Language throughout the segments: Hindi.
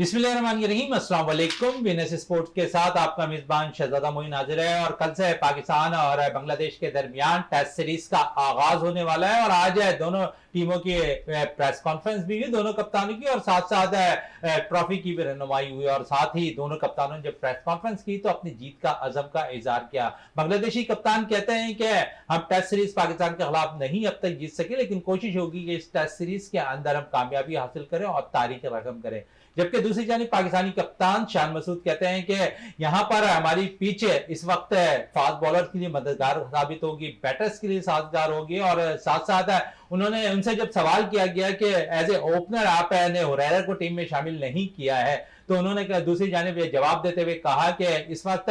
बिस्मिल्लाहिर्रहमानिर्रहीम, अस्सलाम वालेकुम। विनस स्पोर्ट्स के साथ आपका मेजबान शहजादा मोइन हाजिर है और कल से पाकिस्तान और बांग्लादेश के दरमियान टेस्ट सीरीज का आगाज होने वाला है और आज है दोनों टीमों की प्रेस कॉन्फ्रेंस भी हुई, दोनों कप्तानों की, और साथ साथ ट्रॉफी की भी रहनुमाई हुई और साथ ही दोनों कप्तानों ने जब प्रेस कॉन्फ्रेंस की तो अपनी जीत का अज़म का इजहार किया। बांग्लादेशी कप्तान कहते हैं कि हम टेस्ट सीरीज पाकिस्तान के खिलाफ नहीं अब तक जीत सके, लेकिन कोशिश होगी कि इस टेस्ट सीरीज के अंदर हम कामयाबी हासिल करें और तारीख रकम करें। जबकि दूसरी जानिब पाकिस्तानी कप्तान शान मसूद कहते हैं कि यहां पर हमारी पिच इस वक्त फास्ट बॉलर के लिए मददगार साबित होगी, बैटर्स के लिए साजगार होगी, और साथ साथ उन्होंने उनसे जब सवाल किया गया कि एज ए ओपनर आपने हुरैरा को टीम में शामिल नहीं किया है, तो उन्होंने दूसरी जानिब ये जवाब देते हुए कहा कि इस वक्त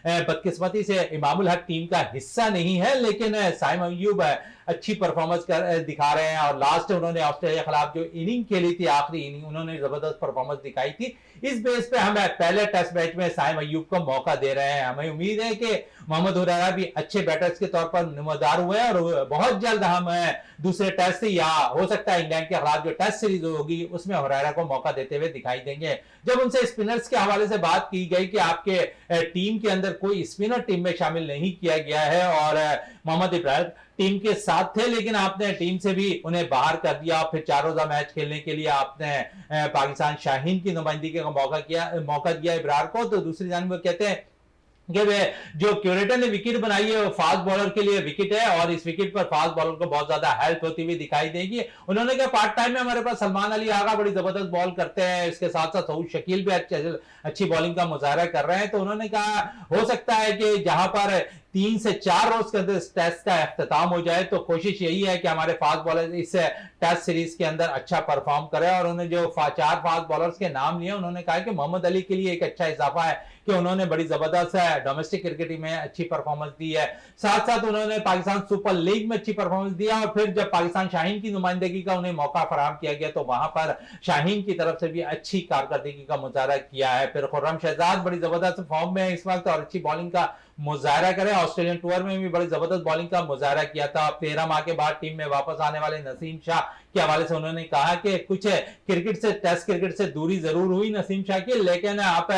बदकिस्मती से इमामुल हक टीम का हिस्सा नहीं है, लेकिन साइम अयूब अच्छी परफॉर्मेंस दिखा रहे हैं और लास्ट उन्होंने ऑस्ट्रेलिया के खिलाफ जो इनिंग खेली थी, आखिरी इनिंग, उन्होंने जबरदस्त परफॉर्मेंस दिखाई थी। इस बेस पे हम पहले टेस्ट मैच में साइम अयूब को मौका दे रहे हैं। हमें उम्मीद है कि मोहम्मद हुरैरा भी अच्छे बैटर्स के तौर पर नमदार हुए और बहुत जल्द हम दूसरे टेस्ट या हो सकता है इंग्लैंड के खिलाफ जो टेस्ट सीरीज होगी उसमें हुरैरा को मौका देते हुए दिखाई देंगे। जब उनसे स्पिनर्स के हवाले से बात की गई कि आपके टीम के अंदर कोई स्पिनर टीम में शामिल नहीं किया गया है और मोहम्मद इब्राहिम टीम के साथ थे, लेकिन आपने टीम से भी उन्हें बाहर कर दिया, फिर 4 रोजा मैच खेलने के लिए आपने पाकिस्तान शाहीन की नुमाइंदगी का मौका दिया इब्रार को। तो दूसरी जानिब वो कहते हैं कि वे जो क्यूरेटर ने विकेट बनाई है वो फास्ट बॉलर के लिए विकेट है और इस विकेट पर फास्ट बॉलर को बहुत ज्यादा हेल्प होती हुई दिखाई देगी। उन्होंने कहा पार्ट टाइम में हमारे पास सलमान अली आगा बड़ी जबरदस्त बॉल करते हैं, इसके साथ साथ सऊद शकील भी अच्छी बॉलिंग का मुजाहरा कर रहे हैं। तो उन्होंने कहा हो सकता है कि जहां पर 3 से 4 रोज के अंदर टेस्ट का अख्ताम हो जाए तो कोशिश यही है कि हमारे फास्ट बॉलर इस टेस्ट सीरीज के अंदर अच्छा परफॉर्म करे। और उन्होंने जो 4 फास्ट बॉलर्स के नाम लिए, उन्होंने कहा कि मोहम्मद अली के लिए एक अच्छा इजाफा है कि उन्होंने बड़ी जबरदस्त डोमेस्टिक क्रिकेट में अच्छी परफॉर्मेंस दी है। साथ साथ उन्होंने पाकिस्तान सुपर लीग में अच्छी परफॉर्मेंस दिया और फिर जब पाकिस्तान शाहीन की नुमाइंदगी का उन्हें मौका फराहम किया गया तो वहां पर शाहीन की तरफ से भी अच्छी कारकर्दगी का मुजाहरा किया है। फिर खुर्रम शहजाद बड़ी जबरदस्त फॉर्म में है इस वक्त और अच्छी बॉलिंग का मुजाहरा करे, ऑस्ट्रेलियन टूर में भी बड़ी जबरदस्त बॉलिंग का मुजाहरा किया था। 13 माह के बाद टीम में वापस आने वाले नसीम शाह के हवाले से उन्होंने कहा कि कुछ क्रिकेट से, टेस्ट क्रिकेट से दूरी जरूर हुई नसीम शाह की, लेकिन आप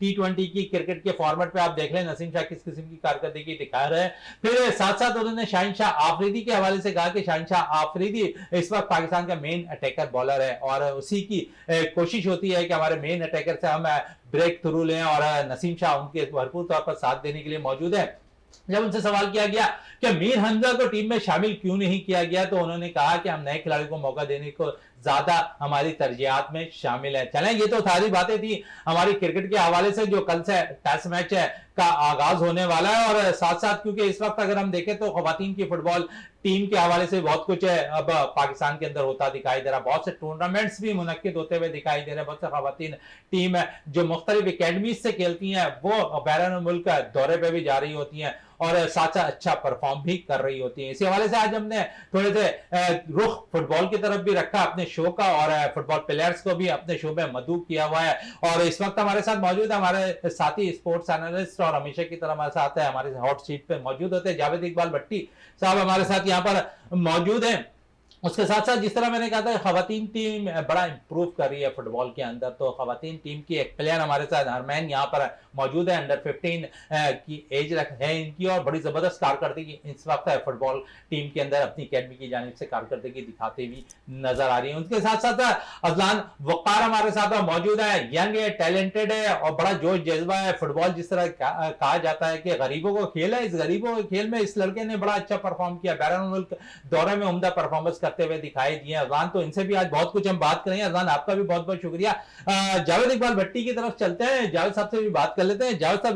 T20 की क्रिकेट के फॉर्मेट पे आप देख लें नसीम शाह किस किस्म की कारकर्दगी दिखा रहे हैं। फिर साथ साथ उन्होंने शाहीन शाह आफरीदी के हवाले से कहा कि शाहीन शाह आफरीदी इस वक्त पाकिस्तान का मेन अटैकर बॉलर है और उसी की कोशिश होती है कि हमारे मेन अटैकर से हम ब्रेक थ्रू लें और नसीम शाह उनके भरपूर तौर पर साथ देने के लिए मौजूद है। जब उनसे सवाल किया गया कि मीर हमजा को टीम में शामिल क्यों नहीं किया गया तो उन्होंने कहा कि हम नए खिलाड़ी को मौका देने को ज्यादा हमारी तरजीहात में शामिल है। चलें, ये तो सारी बातें थी हमारी क्रिकेट के हवाले से जो कल से टेस्ट मैच का आगाज होने वाला है। और साथ साथ क्योंकि इस वक्त अगर हम देखें तो खवातीन की फुटबॉल टीम के हवाले से बहुत कुछ अब पाकिस्तान के अंदर होता दिखाई दे रहा, बहुत से टूर्नामेंट्स भी मुनक्किद होते हुए दिखाई दे रहे हैं। बहुत से खवातीन टीम जो मुख्तलिफ अकेडमीज से खेलती हैं वो बैरून मुल्क दौरे पे भी जा रही होती हैं और साथ साथ अच्छा परफॉर्म भी कर रही होती है। इसी हवाले से आज हमने थोड़े से रुख फुटबॉल की तरफ भी रखा अपने शो का और फुटबॉल प्लेयर्स को भी अपने शो में मदऊ किया हुआ है। और इस वक्त हमारे साथ मौजूद है हमारे साथी स्पोर्ट्स एनालिस्ट और हमेशा की तरह हमारे साथ है, हमारे हॉट सीट पे मौजूद होते हैं जावेद इकबाल भट्टी साहब हमारे साथ यहाँ पर मौजूद है। उसके साथ साथ जिस तरह मैंने कहा था खवातीन टीम बड़ा इंप्रूव कर रही है फुटबॉल के अंदर, तो खवातीन टीम की एक प्लेयर हमारे साथ हरमैन यहाँ पर मौजूद है, अंडर 15 की एज है इनकी और बड़ी जबरदस्त कारकर्दगी इस वक्त है फुटबॉल टीम के अंदर अपनी अकेडमी की जानिब से कारकर्दगी दिखाते हुए नजर आ रही है। उनके साथ साथ अजलान वक़ार हमारे साथ मौजूद है, यंग है, टैलेंटेड है और बड़ा जोश जज्बा है। फुटबॉल जिस तरह कहा जाता है कि गरीबों को खेल है, इस गरीबों के खेल में इस लड़के ने बड़ा अच्छा परफॉर्म किया, बैरून मुल्क दौरे में उम्दा परफॉर्मेंस करते हुए दिखाई दिए। अजलान तो इनसे भी आज बहुत कुछ हम बात करेंगे। अजलान आपका भी बहुत बहुत शुक्रिया। जावेद इकबाल भट्टी की तरफ चलते हैं, जावेद साहब से भी बात कर लेते हैं। जावेद साहब,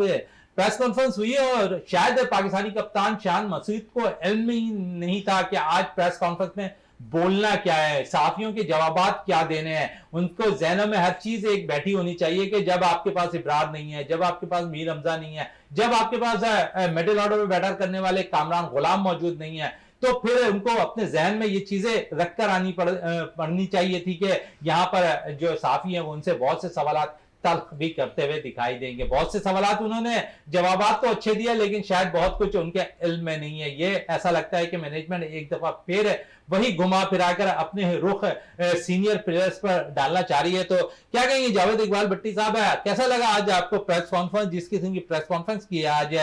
प्रेस कॉन्फ्रेंस हुई है और शायद पाकिस्तानी कप्तान शान मसूद को इल्म ही नहीं था कि आज प्रेस कॉन्फ्रेंस में बोलना क्या है, साफियों के जवाबात क्या देने हैं। उनको ज़हनों में हर चीज एक बैठी होनी चाहिए कि जब आपके पास इब्रार नहीं है, जब आपके पास मीर हमजा नहीं है, जब आपके पास मिडिल ऑर्डर में बैटर करने वाले कामरान गुलाम मौजूद नहीं है, तो फिर उनको अपने जहन में ये चीजें रखकर आनी पड़नी चाहिए थी कि यहाँ पर जो साफी है वो उनसे बहुत से सवाल तल्ख भी करते हुए दिखाई देंगे। बहुत से सवालात उन्होंने जवाबात तो अच्छे दिए, लेकिन शायद बहुत कुछ उनके इल्म में नहीं है। ये ऐसा लगता है कि मैनेजमेंट एक दफा फिर वही घुमा फिरा कर अपने रुख सीनियर प्लेयर्स पर डालना चाह रही है। तो क्या कहेंगे जावेद इकबाल भट्टी साहब, कैसा लगा आज आपको प्रेस कॉन्फ्रेंस, जिस किस्म की प्रेस कॉन्फ्रेंस की है आज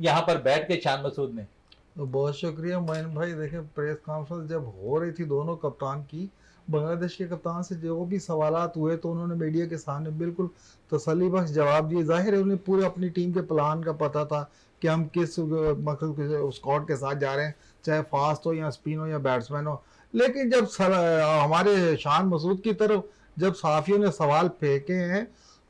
यहाँ पर बैठ के शान मसूद ने? तो बहुत शुक्रिया मोइन भाई। देखें, प्रेस कॉन्फ्रेंस जब हो रही थी दोनों कप्तान की, बांग्लादेश के कप्तान से जो भी सवालात हुए तो उन्होंने मीडिया के सामने बिल्कुल तसल्ली बख्श जवाब दिए। जाहिर है उन्हें पूरे अपनी टीम के प्लान का पता था कि हम किस मकसद के स्क्वाड के साथ जा रहे हैं, चाहे फास्ट हो या स्पिन हो या बैट्समैन हो। लेकिन जब हमारे शान मसूद की तरफ जब सहाफ़ियों ने सवाल फेंके हैं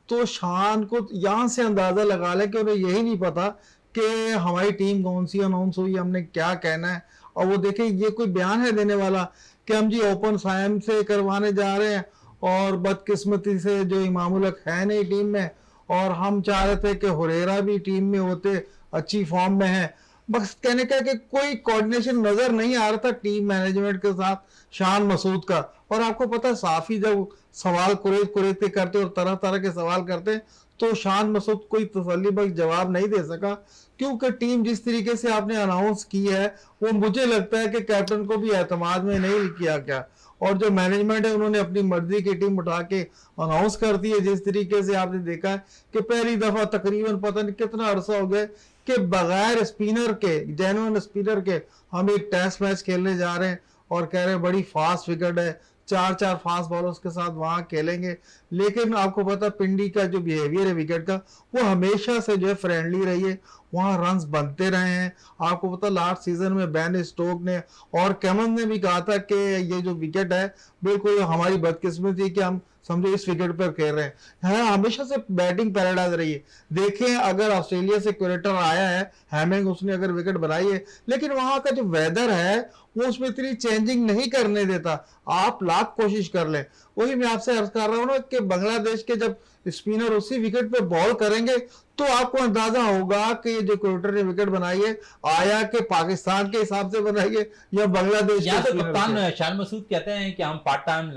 तो शान को यहाँ से अंदाज़ा लगा लें कि उन्हें यही नहीं पता कि हमारी टीम कौन सी अनाउंस हुई, हमने क्या कहना है। और वो देखें, ये कोई बयान है देने वाला कि हम जी ओपन साइम से करवाने जा रहे हैं और बदकिस्मती से जो इमामुल हक है नहीं टीम में, और हम चाह रहे थे कि हुरेरा भी टीम में होते, अच्छी फॉर्म में है। बस कहने का कि कोई कोऑर्डिनेशन नजर नहीं आ रहा था टीम मैनेजमेंट के साथ शान मसूद का। और आपको पता है साफी जब सवाल कुरेदते करते और तरह तरह के सवाल करते तो शान मसूद कोई तसल्ली बख्श जवाब नहीं दे सका, क्योंकि टीम जिस तरीके से आपने अनाउंस की है वो मुझे लगता है कि कैप्टन को भी एतमाद में नहीं किया गया। और जो मैनेजमेंट है उन्होंने अपनी मर्जी की टीम उठा के अनाउंस कर दी है। जिस तरीके से आपने देखा है कि पहली दफा तकरीबन पता नहीं कितना अरसा हो गया कि बगैर स्पिनर के, जेन्युइन स्पिनर के हम एक टेस्ट मैच खेलने जा रहे हैं और कह रहे हैं बड़ी फास्ट विकेट है, चार फास्ट बॉलर्स के साथ वहां खेलेंगे। लेकिन आपको पता पिंडी का जो बिहेवियर है विकेट का, वो हमेशा से जो है फ्रेंडली रही है, वहां रन्स बनते रहे हैं। आपको पता लास्ट सीजन में बैन स्टोक ने और कैमन ने भी कहा था कि ये जो विकेट है बिल्कुल हमारी बदकिस्मती कि हम समझो इस विकेट पर खेल रहे हैं। हमेशा से बैटिंग पैराडाइज रही है। देखें, अगर ऑस्ट्रेलिया से क्रिकेटर आया है हैमिंग, उसने अगर विकेट बनाई है, लेकिन वहां का जो वेदर है वो उसमें इतनी चेंजिंग नहीं करने देता। आप लाख कोशिश कर लें। वही मैं आपसे अर्ज कर रहा हूं ना कि बांग्लादेश के जब स्पिनर उसी विकेट पे बॉल करेंगे तो आपको अंदाजा होगा कि ये जो क्रिकेटर ने विकेट बनाई है आया कि पाकिस्तान के हिसाब से बनाई है या बांग्लादेश या के तो स्पिनर कप्तान से। शान मसूद कहते हैं कि हम part time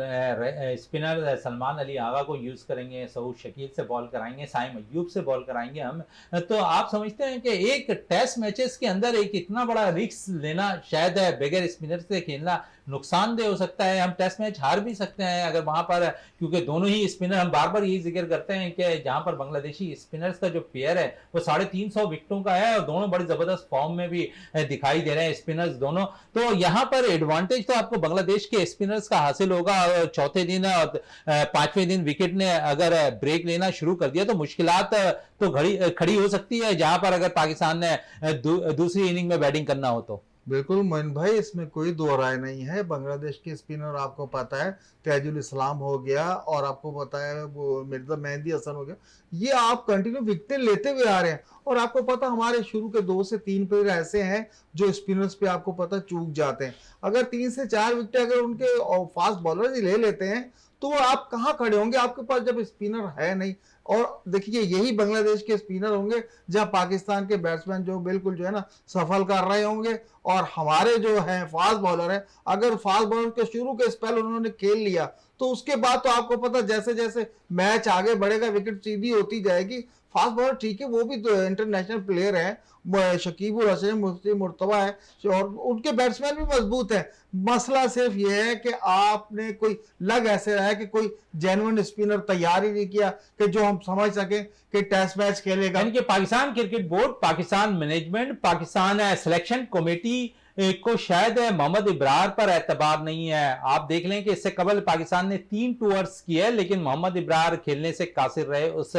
spinner Salman Ali Agha को यूज करेंगे, सऊद शकील से बॉल कराएंगे, साइम अय्यूब से बॉल कराएंगे हम। तो आप समझते हैं कि एक टेस्ट मैचेस के अंदर एक इतना बड़ा रिस्क लेना शायद बगैर स्पिनर से खेलना नुकसानदेह हो सकता है? हम टेस्ट मैच हार भी सकते हैं अगर वहां पर, क्योंकि दोनों ही स्पिनर, हम बार बार यही जिक्र करते हैं कि जहां पर बांग्लादेशी स्पिनर्स का जो पेयर है वो 350 विकेटों का है और दोनों बड़ी जबरदस्त फॉर्म में भी दिखाई दे रहे हैं स्पिनर्स दोनों। तो यहाँ पर एडवांटेज तो आपको बांग्लादेश के स्पिनर्स का हासिल होगा। चौथे दिन और पांचवें दिन विकेट ने अगर ब्रेक लेना शुरू कर दिया तो मुश्किलात तो खड़ी हो सकती है, जहां पर अगर पाकिस्तान ने दूसरी इनिंग में बैटिंग करना हो तो। बिल्कुल मोइन भाई, इसमें कोई दो राय नहीं है। बांग्लादेश के स्पिनर आपको पता है ताजुल इस्लाम हो गया और आपको पता है वो मिर्जा मेहंदी हसन हो गया, ये आप कंटिन्यू विकेट लेते हुए आ रहे हैं। और आपको पता हमारे शुरू के 2 से 3 प्लेयर ऐसे हैं जो स्पिनर्स पे आपको पता चूक जाते हैं। अगर 3 से 4 विकेट अगर उनके फास्ट बॉलर ही ले लेते हैं तो आप कहाँ खड़े होंगे, आपके पास जब स्पिनर है नहीं। और देखिए यही बांग्लादेश के स्पिनर होंगे जहां पाकिस्तान के बैट्समैन जो बिल्कुल जो है ना सफल कर रहे होंगे, और हमारे जो है फास्ट बॉलर है, अगर फास्ट बॉलर के शुरू के स्पेल उन्होंने खेल लिया तो उसके बाद तो आपको पता जैसे जैसे मैच आगे बढ़ेगा विकेट सीधी होती जाएगी। फास्ट बॉलर ठीक है, वो भी तो इंटरनेशनल प्लेयर है, शकीब उल हसन, मुस्लिम मुर्तबा है और उनके बैट्समैन भी मजबूत है। मसला सिर्फ ये है कि आपने कोई लग ऐसे रहा है कि कोई जेन्युइन स्पिनर तैयार ही नहीं किया कि जो हम समझ सके कि टेस्ट मैच खेलेगा। यानी कि Pakistan cricket board, Pakistan management, Pakistan selection committee को शायद मोहम्मद इब्रार पर एतबार नहीं है। आप देख लें कि इससे कबल पाकिस्तान ने 3 टूर्स किए लेकिन मोहम्मद इब्रार खेलने से कासिर रहे। उस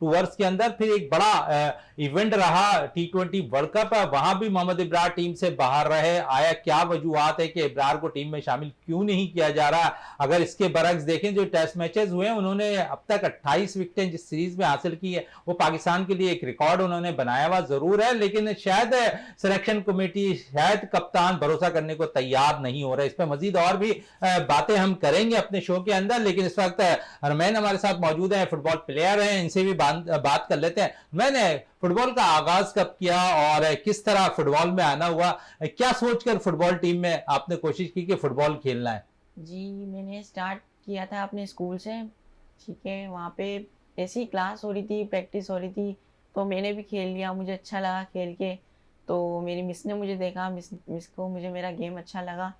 टूर्स के अंदर फिर एक बड़ा इवेंट रहा T20 वर्ल्ड कप, वहां भी मोहम्मद इब्रार टीम से बाहर रहे। आया क्या वजूहत है कि इब्रार को टीम में शामिल क्यों नहीं किया जा रहा? अगर इसके बरक्स देखें जो टेस्ट मैचेस हुए उन्होंने अब तक 28 विकेटें जिस सीरीज में हासिल की है वो पाकिस्तान के लिए एक रिकॉर्ड उन्होंने बनाया हुआ जरूर है, लेकिन शायद सिलेक्शन कमेटी, शायद कप्तान भरोसा करने को तैयार नहीं हो रहा। इस पर मजीद और भी बातें हम करेंगे अपने शो के अंदर, लेकिन इस वक्त हरमैन हमारे साथ मौजूद है, फुटबॉल प्लेयर हैं, इनसे भी बात कर लेते हैं। मैंने फुटबॉल का आगाज कब किया और किस तरह फुटबॉल में आना हुआ, क्या सोचकर फुटबॉल टीम में आपने कोशिश की कि फुटबॉल खेलना है? जी, मैंने स्टार्ट किया था अपने स्कूल से। ठीक है, वहाँ पे ऐसी क्लास हो रही थी, प्रैक्टिस हो रही थी, तो मैंने भी खेल लिया, मुझे अच्छा लगा खेल के। तो मेरी मिस ने मुझे देखा, मिस को मुझे मेरा गेम अच्छा लगा।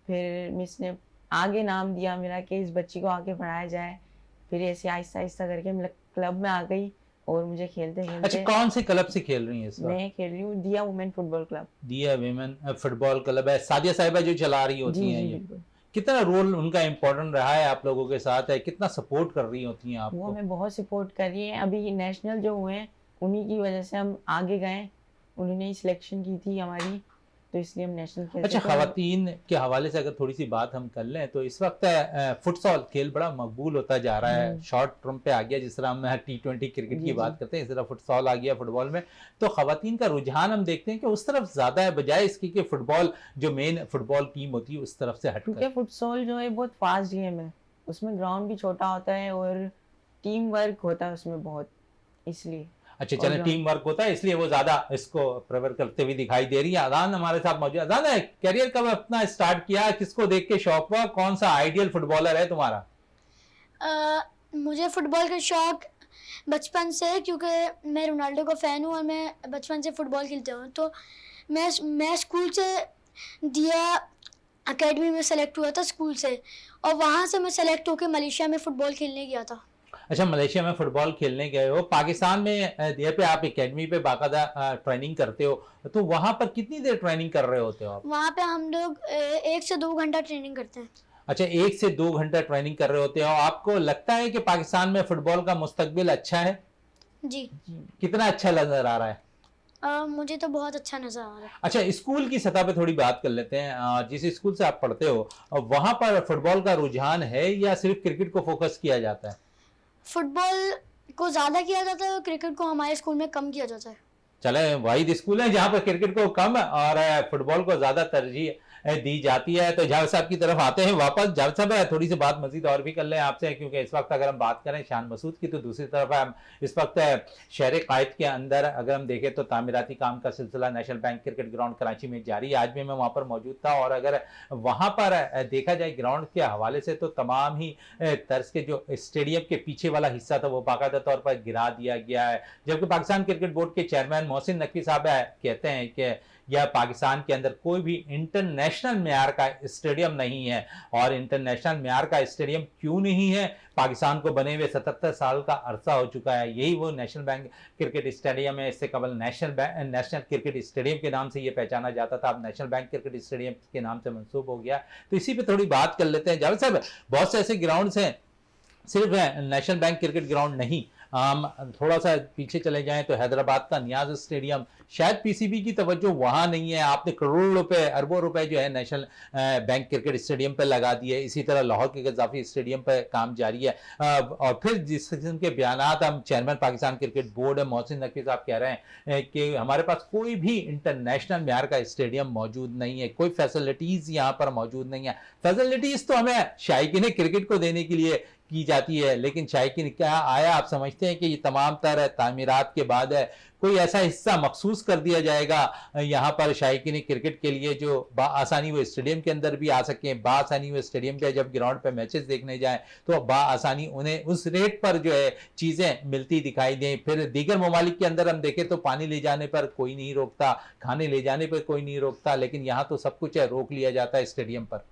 फिर मिस ने आगे नाम दिया मेरा कि इस बच्ची को आगे पढ़ाया जाए। फिर ऐसे आहिस्ता-आहिस्ता करके मैं क्लब में आ गई और मुझे अच्छा, खेलते-खेलते कौन से क्लब से खेल रही हैं इस वक्त? मैं खेल रही हूँ दिया वुमेन फुटबॉल क्लब। दिया विमेन फुटबॉल क्लब है, सादिया साहिबा जो चला रही जी, होती हैं जी, ये? बिल्कुल। कितना रोल उनका इम्पोर्टेंट रहा है आप लोगों के साथ, है कितना सपोर्ट कर रही होती हैं वो आपको? हमें बहुत सपोर्ट कर रही हैं। अभी नेशनल जो हुए हैं, उन्हीं की वजह से हम आगे गए। उन्होंने ही सिलेक्शन की थी हमारी, तो इसलिए हम नेशनल खेलते अच्छा, थे और खवातीन के हवाले से अगर थोड़ी सी बात हम कर लें तो इस वक्त फुटसॉल खेल बड़ा मकबूल होता जा रहा है, शॉर्ट टर्म पे आ गया, जिस तरह हम T20 क्रिकेट की जी, बात जी। करते हैं इस तरह फुटसॉल आ गया फुटबॉल में। तो खवातीन का रुझान हम देखते हैं कि उस तरफ ज़्यादा है, बजाय इसकी कि फुटबॉल जो मेन फुटबॉल टीम होती है उस तरफ से हटकर। क्योंकि फुटसॉल जो है बहुत फास्ट गेम है। उसमें ग्राउंड भी छोटा होता है और टीम वर्क होता है उसमें बहुत, इसलिए। अच्छा, और चलें, जो टीम वर्क होता है इसलिए वो ज्यादा इसको प्रेफर करते हुए दिखाई दे रही है। अजान हमारे साथ मौजूद। अजान है, करियर कब अपना स्टार्ट किया, किसको देख के शौक हुआ, कौन सा आइडियल फुटबॉलर है तुम्हारा? मुझे फ़ुटबॉल का शौक़ बचपन से है, क्योंकि मैं रोनाल्डो का फ़ैन हूँ और मैं बचपन से फ़ुटबॉल खेलता हूँ। तो मैं स्कूल से दिया अकेडमी में सेलेक्ट हुआ था स्कूल से, और वहाँ से मैं सेलेक्ट होकर मलेशिया में फ़ुटबॉल खेलने गया था। अच्छा, मलेशिया में फुटबॉल खेलने गए हो, पाकिस्तान में ये पे आप एकेडमी पे बाकायदा ट्रेनिंग करते हो, तो वहां पर कितनी देर ट्रेनिंग कर रहे होते हो आप? वहाँ पे हम लोग 1 से 2 घंटा ट्रेनिंग करते हैं। अच्छा, 1 से 2 घंटा ट्रेनिंग कर रहे होते हो। आपको लगता है कि पाकिस्तान में फुटबॉल का मुस्तकबिल अच्छा है? जी। कितना अच्छा नजर आ रहा है? मुझे तो बहुत अच्छा नज़र आ रहा है। अच्छा, स्कूल की सतह पे थोड़ी बात कर लेते हैं। जिस स्कूल से आप पढ़ते हो वहां पर फुटबॉल का रुझान है या सिर्फ क्रिकेट को फोकस किया जाता है? फुटबॉल को ज़्यादा किया जाता है और क्रिकेट को हमारे स्कूल में कम किया जाता है। चले, वाहिद स्कूल है जहाँ पर क्रिकेट को कम और फुटबॉल को ज्यादा तरजीह दी जाती है। तो जावेद साहब की तरफ आते हैं वापस। जावेद साहब, थोड़ी सी बात मजीद और भी कर लें आपसे, क्योंकि इस वक्त अगर हम बात करें शान मसूद की, तो दूसरी तरफ हम इस वक्त शहर कायद के अंदर अगर हम देखें तो तामीराती काम का सिलसिला national bank cricket ground Karachi में जारी है। आज भी मैं वहाँ पर मौजूद था और अगर वहाँ पर देखा जाए ग्राउंड के हवाले से, तो तमाम ही तर्ज के जो स्टेडियम के पीछे वाला हिस्सा था वो बाकायदा तौर पर गिरा दिया गया है। जबकि पाकिस्तान क्रिकेट बोर्ड के चेयरमैन मोहसिन नकवी साहब कहते हैं कि या पाकिस्तान के अंदर कोई भी इंटरनेशनल मेयार का स्टेडियम नहीं है। और इंटरनेशनल मेयार का स्टेडियम क्यों नहीं है? पाकिस्तान को बने हुए 77 साल का अरसा हो चुका है। यही वो नेशनल बैंक क्रिकेट स्टेडियम है। इससे कबल नेशनल क्रिकेट स्टेडियम के नाम से ये पहचाना जाता था, अब नेशनल बैंक क्रिकेट स्टेडियम के नाम से मंसूब हो गया। तो इसी पे थोड़ी बात कर लेते हैं। जावेद साहब, बहुत से ऐसे ग्राउंड्स हैं, सिर्फ नेशनल बैंक क्रिकेट ग्राउंड नहीं, हम थोड़ा सा पीछे चले जाएं तो हैदराबाद का नियाज स्टेडियम, शायद पीसीबी की तवज्जो वहां नहीं है। आपने करोड़ों रुपए, अरबों रुपए जो है नेशनल बैंक क्रिकेट स्टेडियम पर लगा दिए। इसी तरह लाहौर के गद्दाफी स्टेडियम पर काम जारी है। और फिर जिस किस्म के बयानात हम chairman Pakistan cricket board Mohsin Naqvi साहब कह रहे हैं कि हमारे पास कोई भी इंटरनेशनल मेयार का स्टेडियम मौजूद नहीं है, कोई फैसिलिटीज यहाँ पर मौजूद नहीं है। फैसिलिटीज तो हमें शायकीन क्रिकेट को देने के लिए की जाती है, लेकिन शायकीन क्या आया आप समझते हैं कि ये तमाम तरह तामीरात के बाद है कोई ऐसा हिस्सा मखसूस कर दिया जाएगा यहाँ पर शायकीन क्रिकेट के लिए जो आसानी वो स्टेडियम के अंदर भी आ सके, आसानी वो स्टेडियम पे जब ग्राउंड पे मैचेस देखने जाएं तो आसानी उन्हें उस रेट पर जो है चीज़ें मिलती दिखाई दें। फिर दीगर ममालिक के अंदर हम देखें तो पानी ले जाने पर कोई नहीं रोकता, खाने ले जाने पर कोई नहीं रोकता, लेकिन यहाँ तो सब कुछ है रोक लिया जाता है स्टेडियम पर।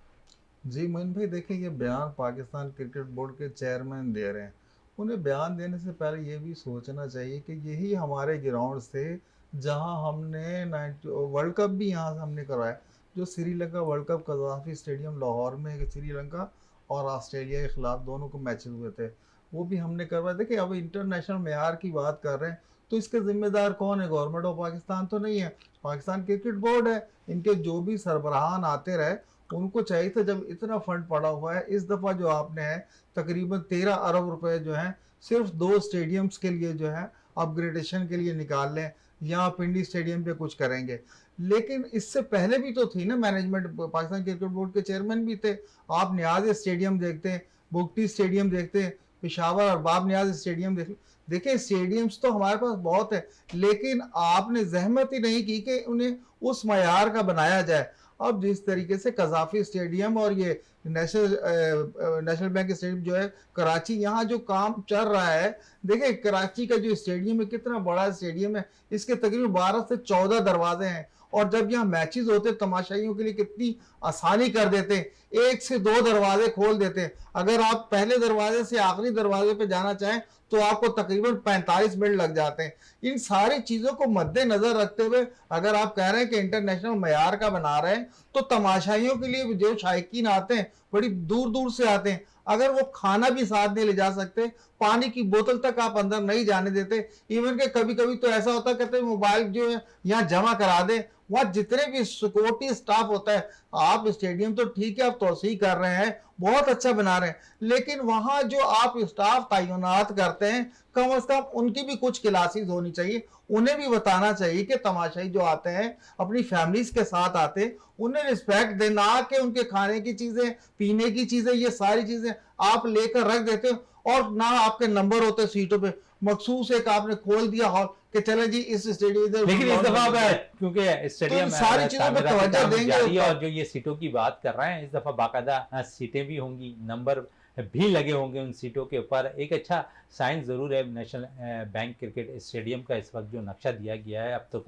जी मोइन भाई, देखिए ये बयान पाकिस्तान क्रिकेट बोर्ड के चेयरमैन दे रहे हैं। उन्हें बयान देने से पहले ये भी सोचना चाहिए कि यही हमारे ग्राउंड से जहां हमने वर्ल्ड कप भी यहाँ से हमने करवाया, जो Sri Lanka world cup Gaddafi stadium Lahore में श्रीलंका और ऑस्ट्रेलिया के खिलाफ दोनों को मैचेस हुए थे, वो भी हमने करवाया। देखिए अब इंटरनेशनल मेयार की बात कर रहे हैं तो इसके जिम्मेदार कौन है? गवर्नमेंट ऑफ पाकिस्तान तो नहीं है, पाकिस्तान क्रिकेट बोर्ड है। इनके जो भी सरबराहान आते रहे उनको चाहिए था, जब इतना फंड पड़ा हुआ है, इस दफ़ा जो आपने है तकरीबन 13 अरब रुपए जो हैं सिर्फ 2 स्टेडियम्स के लिए जो है अपग्रेडेशन के लिए निकाल लें, या पिंडी स्टेडियम पे कुछ करेंगे। लेकिन इससे पहले भी तो थी ना मैनेजमेंट, पाकिस्तान क्रिकेट बोर्ड के चेयरमैन भी थे। आप नियाज स्टेडियम देखते हैं, बुगटी स्टेडियम देखते हैं, पेशावर और बाब नियाज स्टेडियम देख, देखिए स्टेडियम्स तो हमारे पास बहुत है, लेकिन आपने जहमत ही नहीं की कि उन्हें उस मयार का बनाया जाए। अब जिस तरीके से कजाफी स्टेडियम और ये नेशनल बैंक स्टेडियम जो है कराची, यहाँ जो काम चल रहा है, देखिए कराची का जो स्टेडियम है कितना बड़ा स्टेडियम है, इसके तकरीबन 12 से 14 दरवाजे हैं, और जब यहाँ मैचेस होते तमाशाइयों के लिए कितनी आसानी कर देते हैं, 1 से 2 दरवाजे खोल देते हैं। अगर आप पहले दरवाजे से आखिरी दरवाजे पे जाना चाहें तो आपको तकरीबन 45 मिनट लग जाते हैं। इन सारी चीजों को मद्देनजर रखते हुए अगर आप कह रहे हैं कि इंटरनेशनल मयार का बना रहे हैं, तो तमाशाइयों के लिए जो शायकीन आते हैं बड़ी दूर दूर से आते हैं, अगर वो खाना भी साथ नहीं ले जा सकते, पानी की बोतल तक आप अंदर नहीं जाने देते, इवन के कभी कभी तो ऐसा होता है कहते हैं मोबाइल जो है यहाँ जमा करा दे। वहाँ जितने भी सिक्योरिटी स्टाफ होता है, आप स्टेडियम तो ठीक है आप तोसी कर रहे हैं, बहुत अच्छा बना रहे हैं, लेकिन वहाँ जो आप स्टाफ तैनात करते हैं कम से कम उनकी भी कुछ क्लासेस होनी चाहिए। उन्हें भी बताना चाहिए कि तमाशाई जो आते हैं अपनी फैमिलीज के साथ आते हैं, उन्हें रिस्पेक्ट दें, ना कि उनके खाने की चीजें पीने की चीजें ये सारी चीजें आप लेकर रख देते हो, और ना आपके नंबर होते सीटों पे, मखसूस एक आपने खोल दिया हॉल कि चले जी इस स्टेडियम। लेकिन इस दफा क्योंकि स्टेडियम सारी चीजों पे तवज्जो देंगे, और जो ये सीटों की बात कर रहे हैं, इस दफा बाकायदा सीटें भी होंगी, नंबर भी लगे होंगे उन सीटों के ऊपर। एक अच्छा साइन ज़रूर है नेशनल बैंक क्रिकेट स्टेडियम का इस वक्त जो नक्शा दिया गया है। अब तो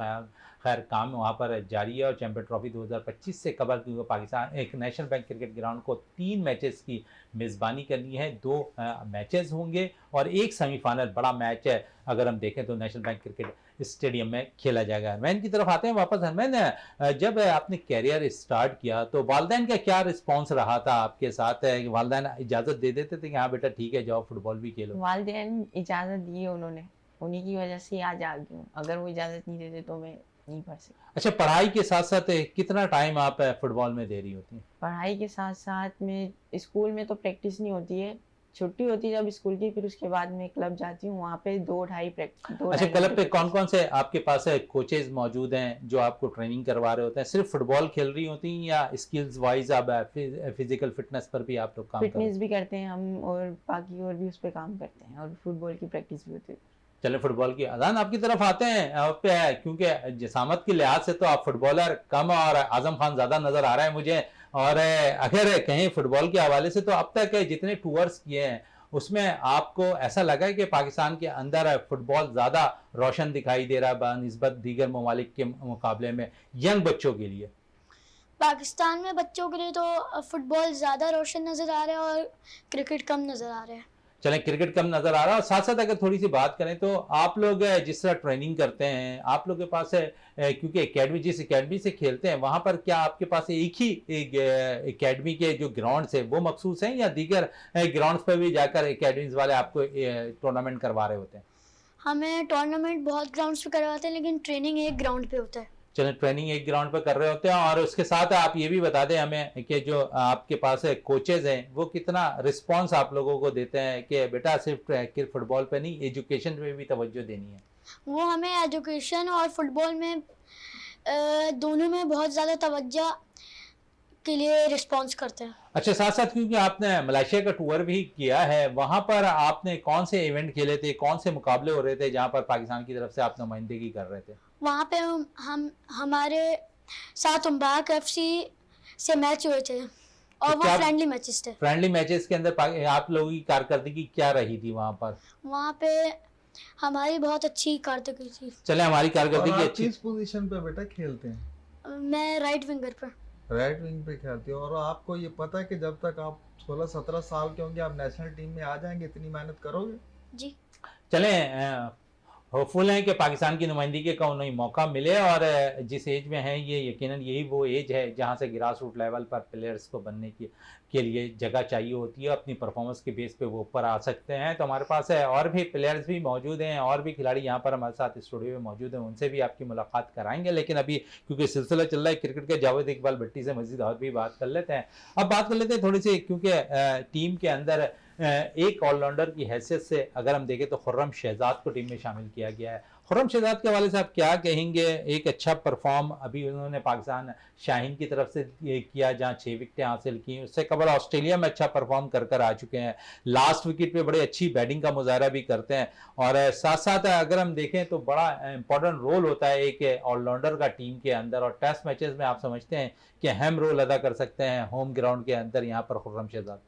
खैर काम वहाँ पर जारी है, और चैंपियन ट्रॉफी 2025 से कबल क्योंकि पाकिस्तान एक नेशनल बैंक क्रिकेट ग्राउंड को 3 मैचेस की मेज़बानी करनी है, 2 मैचेस होंगे और एक सेमीफाइनल बड़ा मैच है अगर हम देखें तो नेशनल बैंक क्रिकेट स्टेडियम में खेला जाएगा। हरमैन की तरफ आते हैं वापस। हरमैन, जब आपने कैरियर स्टार्ट किया तो वालदैन का क्या रिस्पॉन्स रहा था आपके साथ? वालदैन इजाज़त दे देते थे कि हाँ बेटा ठीक है जाओ फुटबॉल भी खेलो? वालदैन इजाज़त दी है उन्होंने, उन्हीं की वजह से आज आ गई हूँ, अगर वो इजाज़त नहीं देते तो मैं नहीं पढ़ सकती। अच्छा, पढ़ाई के साथ साथ कितना टाइम आप फुटबॉल में दे रही होती हैं? पढ़ाई के साथ साथ में स्कूल में तो प्रैक्टिस नहीं होती है, छुट्टी होती है जब स्कूल की, फिर उसके बाद मैं क्लब जाती हूँ, वहाँ पे 2-2.5 प्रैक्टिस। अच्छा, क्लब पे कौन कौन से आपके पास कोचेज मौजूद हैं जो आपको ट्रेनिंग करवा रहे होते हैं? सिर्फ फुटबॉल खेल रही होती हैं या स्किल्स वाइज आप फिजिकल फिटनेस पर भी आप लोग काम करते हैं? फिटनेस भी करते हैं हम, और बाकी और भी उस पर काम करते हैं, और फुटबॉल की प्रैक्टिस भी होती है। चले फुटबॉल की अजान आपकी तरफ आते हैं क्योंकि जिसामत के लिहाज से तो आप फुटबॉलर कम और आजम खान ज़्यादा नज़र आ रहा है मुझे, और अगर कहीं फुटबॉल के हवाले से तो अब तक जितने टूर्स किए हैं उसमें आपको ऐसा लगा है कि पाकिस्तान के अंदर फुटबॉल ज़्यादा रोशन दिखाई दे रहा है बनिस्बत दीगर ममालिक के मुकाबले में यंग बच्चों के लिए? पाकिस्तान में बच्चों के लिए तो फुटबॉल ज़्यादा रोशन नज़र आ रहा है और क्रिकेट कम नज़र आ रहा है। चलें, क्रिकेट कम नज़र आ रहा है। और साथ साथ अगर थोड़ी सी बात करें तो आप लोग जिस तरह ट्रेनिंग करते हैं, आप लोग के पास क्योंकि एकेडमी जिस एकेडमी से खेलते हैं वहाँ पर क्या आपके पास एक ही एकेडमी के जो ग्राउंड्स है वो मखसूस हैं या दीगर ग्राउंड्स पर भी जाकर एकेडमीज वाले आपको टूर्नामेंट करवा रहे होते हैं? हमें टूर्नामेंट बहुत ग्राउंड्स पे करवाते हैं, लेकिन ट्रेनिंग एक ग्राउंड पे होता है। चलें, ट्रेनिंग एक ग्राउंड पर कर रहे होते हैं। और उसके साथ आप ये भी बता दें हमें कि जो आपके पास कोचेज हैं वो कितना रिस्पांस आप लोगों को देते हैं कि बेटा सिर्फ फुटबॉल पे नहीं एजुकेशन में भी तवज्जो देनी है? वो हमें एजुकेशन और फुटबॉल में दोनों में बहुत ज़्यादा तवज्जो के लिए रिस्पॉन्स करते हैं। अच्छा, साथ साथ क्योंकि आपने मलेशिया का टूर भी किया है, वहाँ पर आपने कौन से इवेंट खेले थे, कौन से मुकाबले हो रहे थे जहाँ पर पाकिस्तान की तरफ से आप नुमाइंदगी कर रहे थे? वहाँ पे हम हमारे साथ उम्बाक एफसी से मैच हुए थे और वो फ्रेंडली मैचेस थे। फ्रेंडली मैचेस के अंदर आप लोगों की कारकर्दगी क्या रही थी वहाँ पर? वहाँ पे हमारी बहुत अच्छी कारकर्दगी थी। चले, हमारी कारकर्दगी अच्छी। किस पोजीशन पे बेटा खेलते हैं? मैं राइट विंगर पर। राइट विंग पे खेलते हो, और आपको ये पता है कि जब तक आप 16-17 साल के होंगे आप नेशनल टीम में आ जाएंगे, इतनी मेहनत करोगे? जी। चले, होपफुल हैं कि पाकिस्तान की नुमाइंदगी का उन्हें मौका मिले, और जिस एज में हैं ये यकीनन यही वो एज है जहाँ से ग्रास रूट लेवल पर प्लेयर्स को बनने के लिए जगह चाहिए होती है, अपनी परफॉर्मेंस के बेस पे वो ऊपर आ सकते हैं। तो हमारे पास है और भी प्लेयर्स भी मौजूद हैं, और भी खिलाड़ी यहाँ पर हमारे साथ स्टूडियो में मौजूद हैं, उनसे भी आपकी मुलाकात कराएंगे। लेकिन अभी क्योंकि सिलसिला चल रहा है क्रिकेट के, जावेद इकबाल भट्टी से मजीद और भी बात कर लेते हैं। अब बात कर लेते हैं थोड़ी सी, क्योंकि टीम के अंदर एक ऑलराउंडर की हैसियत से अगर हम देखें तो खुर्रम शहजाद को टीम में शामिल किया गया है। खुर्रम शहजाद के हवाले से आप क्या कहेंगे? एक अच्छा परफॉर्म अभी उन्होंने पाकिस्तान शाहीन की तरफ से ये किया जहां 6 विकेटें हासिल की, उससे कबल ऑस्ट्रेलिया में अच्छा परफॉर्म कर आ चुके हैं, लास्ट विकेट पे बड़ी अच्छी बैटिंग का मुजाहरा भी करते हैं। और साथ साथ अगर हम देखें तो बड़ा इंपॉर्टेंट रोल होता है एक ऑलराउंडर का टीम के अंदर, और टेस्ट मैचेस में आप समझते हैं कि अहम रोल अदा कर सकते हैं होम ग्राउंड के अंदर यहाँ पर खुर्रम शहजाद।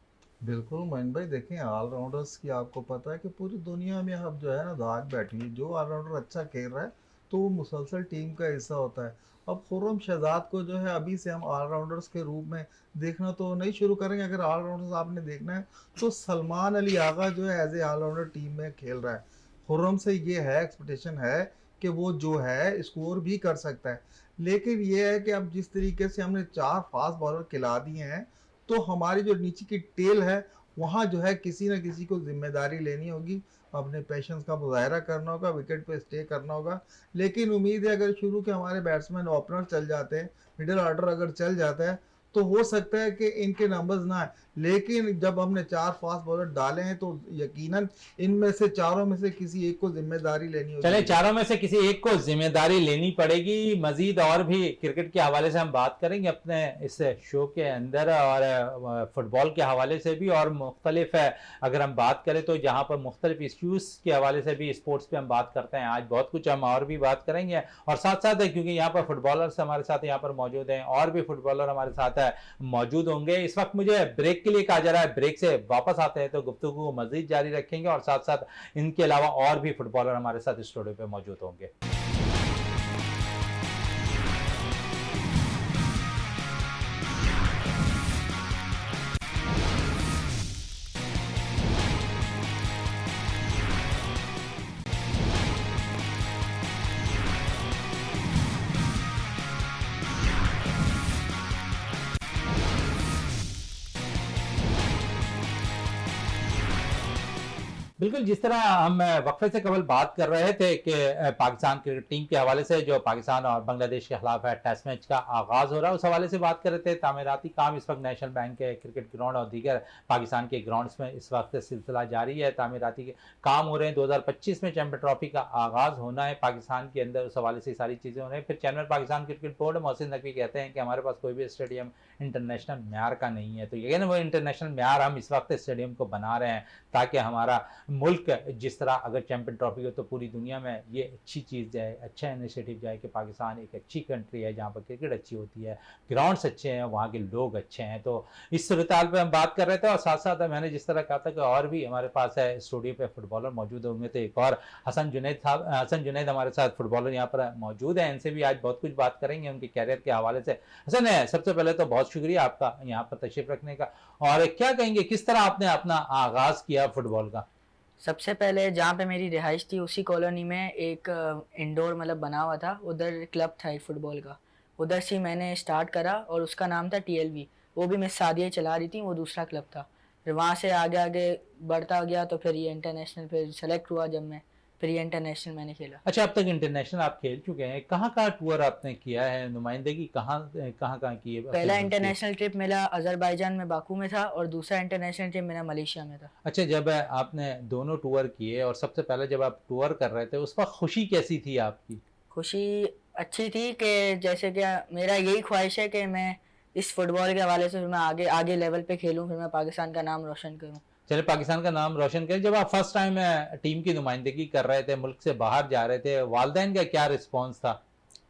बिल्कुल मोइन भाई, देखें ऑलराउंडर्स की आपको पता है कि पूरी दुनिया में अब जो है ना धाक बैठी है, जो ऑलराउंडर अच्छा खेल रहा है तो वो मुसलसल टीम का हिस्सा होता है। अब खुर्रम शहजाद को जो है अभी से हम ऑलराउंडर्स के रूप में देखना तो नहीं शुरू करेंगे। अगर ऑलराउंडर्स आपने देखना है तो सलमान अली आगा जो है एज ए ऑलराउंडर टीम में खेल रहा है। खुर्रम से ये है, एक्सपेक्टेशन है कि वो जो है स्कोर भी कर सकता है, लेकिन ये है कि अब जिस तरीके से हमने 4 फास्ट बॉलर खिला दिए हैं तो हमारी जो नीचे की टेल है वहाँ जो है किसी न किसी को जिम्मेदारी लेनी होगी, अपने पेशेंस का मुजाहरा करना होगा, विकेट पे स्टे करना होगा। लेकिन उम्मीद है अगर शुरू के हमारे बैट्समैन ओपनर चल जाते हैं, मिडिल ऑर्डर अगर चल जाता है तो हो सकता है कि इनके नंबर्स ना आए, लेकिन जब हमने 4 फास्ट बॉलर डाले हैं तो यकीनन इनमें से चारों में से किसी एक को जिम्मेदारी लेनी होगी। चले, चारों में से किसी एक को जिम्मेदारी लेनी पड़ेगी। मजीद और भी क्रिकेट के हवाले से हम बात करेंगे अपने इस शो के अंदर, और फुटबॉल के हवाले से भी, और मुख्तलिफ अगर हम बात करें तो जहाँ पर मुख्तलिफ इश्यूज़ के हवाले से भी स्पोर्ट्स पे हम बात करते हैं। आज बहुत कुछ हम और भी बात करेंगे, और साथ साथ है क्योंकि यहाँ पर फुटबॉलर्स हमारे साथ यहाँ पर मौजूद हैं, और भी फुटबॉलर हमारे साथ मौजूद होंगे। इस वक्त मुझे ब्रेक के लिए कहा जा रहा है, ब्रेक से वापस आते हैं तो गुफ्तगू को मजीद जारी रखेंगे, और साथ साथ इनके अलावा और भी फुटबॉलर हमारे साथ स्टूडियो पे मौजूद होंगे। बिल्कुल, जिस तरह हम वक्फे से कबल बात कर रहे थे कि पाकिस्तान क्रिकेट टीम के हवाले से जो पाकिस्तान और बांग्लादेश के खिलाफ है टेस्ट मैच का आगाज़ हो रहा है, उस हवाले से बात कर रहे थे। तामीराती काम इस वक्त नेशनल बैंक के क्रिकेट ग्राउंड और दीगर पाकिस्तान के ग्राउंड्स में इस वक्त सिलसिला जारी है, तामीराती काम हो रहे हैं। 2025 में चैंपियन ट्रॉफी का आगाज़ होना है पाकिस्तान के अंदर, उस हवाले से सारी चीज़ें हो रही हैं। फिर chairman Pakistan cricket board Mohsin Naqvi कहते हैं कि हमारे पास कोई भी स्टेडियम इंटरनेशनल म्यार का नहीं है, तो ये ना वो इंटरनेशनल म्यार हम इस वक्त स्टेडियम को बना रहे हैं ताकि हमारा मुल्क जिस तरह अगर चैंपियन ट्रॉफी हो तो पूरी दुनिया में ये अच्छी चीज़ जाए, अच्छा इनिशिएटिव जाए कि पाकिस्तान एक अच्छी कंट्री है जहाँ पर क्रिकेट अच्छी होती है, ग्राउंड्स अच्छे हैं, वहाँ के लोग अच्छे हैं। तो इस सूरत-ए-हाल पे हम बात कर रहे थे, और साथ साथ मैंने जिस तरह कहा था कि और भी हमारे पास है स्टूडियो पे फुटबॉलर मौजूद होंगे, तो एक और हसन जुनैद हमारे साथ फुटबॉलर यहाँ पर मौजूद है। इनसे भी आज बहुत कुछ बात करेंगे उनके कैरियर के हवाले से। हसन, सबसे पहले तो बहुत शुक्रिया आपका यहाँ पर तशरीफ रखने का, और क्या कहेंगे किस तरह आपने अपना आगाज़ किया फुटबॉल का? सबसे पहले जहाँ पे मेरी रिहाइश थी उसी कॉलोनी में एक इंडोर मतलब बना हुआ था, उधर क्लब था एक फुटबॉल का, उधर से मैंने स्टार्ट करा और उसका नाम था TLV। वो भी मिस सादिया चला रही थी, वो दूसरा क्लब था। फिर वहाँ से आगे आगे बढ़ता गया तो फिर ये इंटरनेशनल फिर सेलेक्ट हुआ जब मैं, फिर ये इंटरनेशनल मैंने खेला। अच्छा, अब तक इंटरनेशनल आप खेल चुके हैं, कहाँ कहाँ टूर आपने किया है, नुमाइंदगी कहाँ कहाँ की है? पहला इंटरनेशनल ट्रिप मेरा अजरबैजान में बाकू में था, और दूसरा इंटरनेशनल ट्रिप मेरा मलेशिया में था। अच्छा, जब आपने दोनों टूर किए, और सबसे पहले जब आप टूर कर रहे थे उस वक्त खुशी कैसी थी आपकी? खुशी अच्छी थी कि जैसे कि मेरा यही ख्वाहिश है कि मैं इस फुटबॉल के हवाले से मैं आगे आगे लेवल पे खेलूँ, फिर मैं पाकिस्तान का नाम रोशन करूँ। चले, पाकिस्तान का नाम रोशन करें। जब आप फर्स्ट टाइम टीम की नुमाइंदगी कर रहे थे, मुल्क से बाहर जा रहे थे, वालिदैन का क्या रिस्पॉन्स था?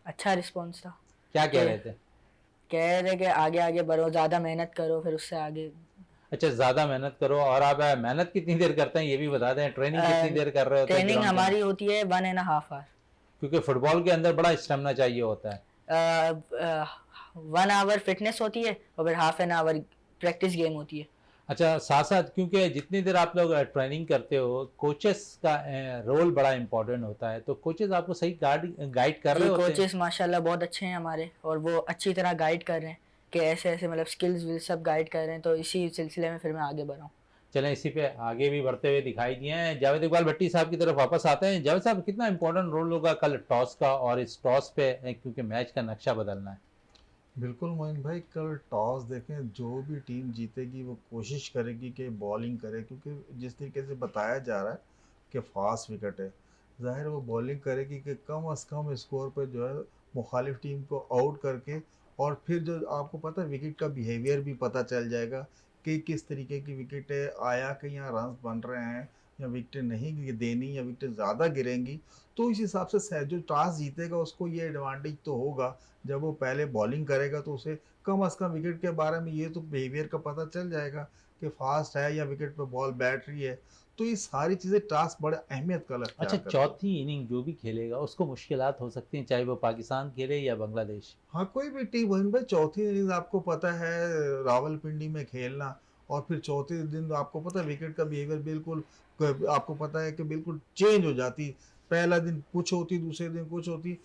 अच्छा रिस्पॉन्स था। क्या कह रहे थे? कह रहे कि आगे आगे बढ़ो, ज़्यादा मेहनत करो, फिर उससे आगे। अच्छा, ज़्यादा मेहनत करो। और आप मेहनत कितनी देर करते हैं ये भी बता दें, ट्रेनिंग कितनी देर कर रहे होते हैं? ट्रेनिंग हमारी होती है 1.5 आवर, क्योंकि फुटबॉल के अंदर बड़ा स्टेमिना चाहिए होता है। 1 आवर फिटनेस होती है और फिर half an hour practice game होती है। अच्छा, साथ साथ क्योंकि जितनी देर आप लोग ट्रेनिंग करते हो, कोचेस का रोल बड़ा इंपॉर्टेंट होता है, तो कोचेस आपको सही गाइड कर रहे होते हैं? कोचेस माशाल्लाह बहुत अच्छे हैं हमारे, और वो अच्छी तरह गाइड कर रहे हैं कि ऐसे ऐसे मतलब स्किल्स विल सब गाइड कर रहे हैं, तो इसी सिलसिले में फिर मैं आगे बढ़ा हूँ। चलें, इसी पे आगे भी बढ़ते हुए दिखाई दिए हैं। जावेद इकबाल भट्टी साहब की तरफ वापस आते हैं। जावेद साहब, कितना इंपॉर्टेंट रोल होगा कल टॉस का, और इस टॉस पे क्योंकि मैच का नक्शा बदलना है? बिल्कुल मोइन भाई, कल टॉस देखें, जो भी टीम जीतेगी वो कोशिश करेगी कि बॉलिंग करे, क्योंकि जिस तरीके से बताया जा रहा है कि फास्ट विकेट है, ज़ाहिर है वो बॉलिंग करेगी कि कम अज़ कम स्कोर पे जो है मुखालिफ टीम को आउट करके, और फिर जो आपको पता है विकेट का बिहेवियर भी पता चल जाएगा कि किस तरीके की विकेट है, आया कि यहाँ रन बन रहे हैं या विकेटें नहीं देनी या विकेटें ज़्यादा गिरेंगी। तो इस हिसाब से जो टॉस जीतेगा उसको ये एडवांटेज तो होगा, जब वो पहले बॉलिंग करेगा तो उसे कम अज़ कम विकेट के बारे में ये तो बिहेवियर का पता चल जाएगा कि फास्ट है या विकेट पे बॉल बैठ रही है। तो ये सारी चीज़ें टास्क बड़े अहमियत का अच्छा, अख्तियार करती हैं। चौथी इनिंग जो भी खेलेगा उसको मुश्किलात हो सकती हैं, चाहे वो पाकिस्तान खेले या बांग्लादेश। हाँ, कोई भी टीम वहीं भाई, चौथी इनिंग्स आपको पता है रावलपिंडी में खेलना, और फिर चौथे दिन आपको पता है विकेट का बिहेवियर बिल्कुल आपको पता है कि बिल्कुल चेंज हो जाती। पहला दिन कुछ होती, दूसरे दिन कुछ होती।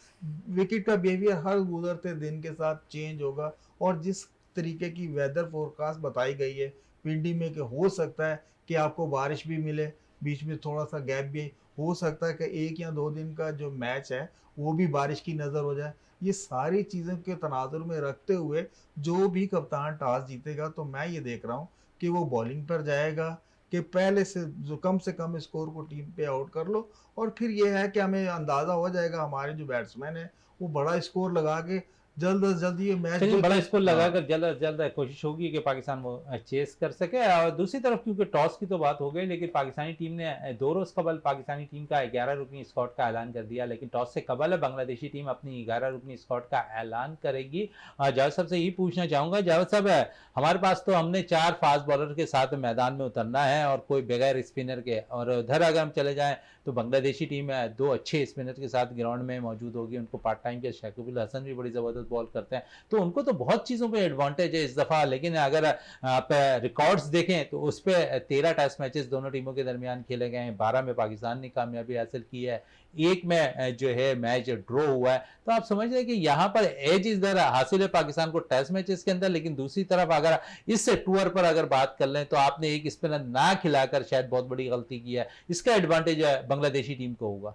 विकेट का बिहेवियर हर गुजरते दिन के साथ चेंज होगा। और जिस तरीके की वेदर फोरकास्ट बताई गई है पिंडी में कि हो सकता है कि आपको बारिश भी मिले, बीच में थोड़ा सा गैप भी हो सकता है कि 1 या 2 दिन का जो मैच है वो भी बारिश की नज़र हो जाए। ये सारी चीज़ों के तनाजुर में रखते हुए जो भी कप्तान टॉस जीतेगा, तो मैं ये देख रहा हूँ कि वो बॉलिंग पर जाएगा कि पहले से कम स्कोर को टीम पे आउट कर लो। और फिर ये है कि हमें अंदाज़ा हो जाएगा, हमारे जो बैट्समैन है वो बड़ा स्कोर लगा के जल्द अज जल्द ये मैच चलिए, जो बड़ा तो। स्कोर हाँ, लगाकर जल्द से जल्द कोशिश होगी कि पाकिस्तान वो चेस कर सके। और दूसरी तरफ क्योंकि टॉस की तो बात हो गई, लेकिन पाकिस्तानी टीम ने 2 रोज़ कबल पाकिस्तानी टीम का 11 रुकनी स्क्वाड का ऐलान कर दिया, लेकिन टॉस से कबल बांग्लादेशी टीम अपनी 11 रुकनी स्क्वाड का ऐलान करेगी। जावेद साहब से यही पूछना चाहूँगा, जावेद साहब हमारे पास तो हमने 4 फास्ट बॉलर के साथ मैदान में उतरना है और कोई बगैर स्पिनर के, और उधर अगर हम चले जाएँ तो बांग्लादेशी टीम 2 अच्छे स्पिनर के साथ ग्राउंड में मौजूद होगी। उनको पार्ट टाइम के शकीबुल हसन भी बड़ी ज़बरदस्त बॉल करते हैं, तो उनको तो बहुत चीज़ों पे एडवांटेज है इस दफ़ा। लेकिन अगर आप रिकॉर्ड्स देखें तो उस पर 13 टेस्ट मैचेस दोनों टीमों के दरमियान खेले गए हैं, 12 में पाकिस्तान ने कामयाबी हासिल की है, एक में जो है मैच ड्रॉ हुआ है। तो आप समझ रहे हैं कि यहाँ पर एज इधर हासिल है पाकिस्तान को टेस्ट मैचेस के अंदर। लेकिन दूसरी तरफ अगर इस टूर पर अगर बात कर लें तो आपने एक स्पिनर ना खिलाकर शायद बहुत बड़ी गलती की है, इसका एडवांटेज बांग्लादेशी टीम को होगा।